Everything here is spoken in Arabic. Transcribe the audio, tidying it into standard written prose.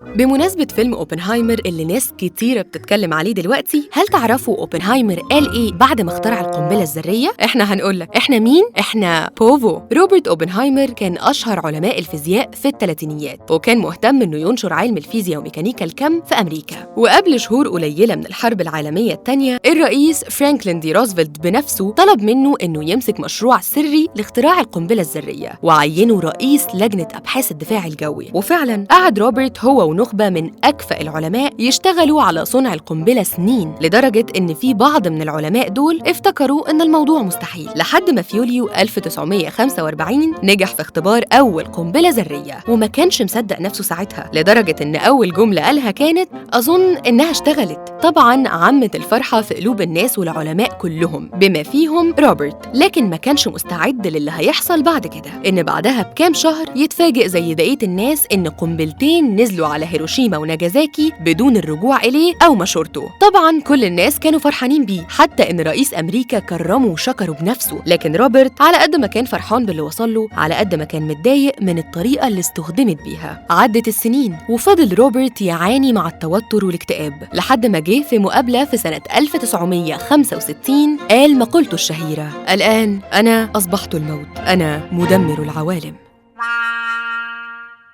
بمناسبة فيلم أوبنهايمر اللي ناس كتيرة بتتكلم عليه دلوقتي، هل تعرفوا أوبنهايمر قال إيه بعد ما اخترع القنبلة الذرية؟ إحنا هنقولك إحنا مين؟ إحنا بوفو. روبرت أوبنهايمر كان أشهر علماء الفيزياء في الثلاثينيات، وكان مهتم إنه ينشر علم الفيزياء وميكانيكا الكم في أمريكا. وقبل شهور قليلة من الحرب العالمية الثانية، الرئيس فرانكلين دي روزفلت بنفسه طلب منه إنه يمسك مشروع سري لاختراع القنبلة الذرية، وعينه رئيس لجنة أبحاث الدفاع الجوي. وفعلاً قعد روبرت هو ونخبة من أكفأ العلماء يشتغلوا على صنع القنبلة سنين، لدرجة إن في بعض من العلماء دول افتكروا إن الموضوع مستحيل، لحد ما في يوليو 1945 نجح في اختبار أول قنبلة ذرية، وما كانش مصدق نفسه ساعتها، لدرجة إن أول جملة قالها كانت أظن إنها اشتغلت. طبعاً عمت الفرحة في قلوب الناس والعلماء كلهم بما فيهم روبرت، لكن ما كانش مستعد للي هيحصل بعد كده، إن بعدها بكام شهر يتفاجئ زي بقية الناس إن قنبلتين نزلوا على هيروشيما وناجازاكي بدون الرجوع إليه أو مشورته. طبعاً كل الناس كانوا فرحانين بيه، حتى إن رئيس أمريكا كرمه وشكره بنفسه. لكن روبرت على قد ما كان فرحان باللي وصله، على قد ما كان متضايق من الطريقة اللي استخدمت بيها. عدت السنين وفضل روبرت يعاني مع التوتر والاكتئاب، لحد ما جه في مقابلة في سنة 1965 قال مقولته الشهيرة: الآن أنا أصبحت الموت، أنا مدمر العوالم.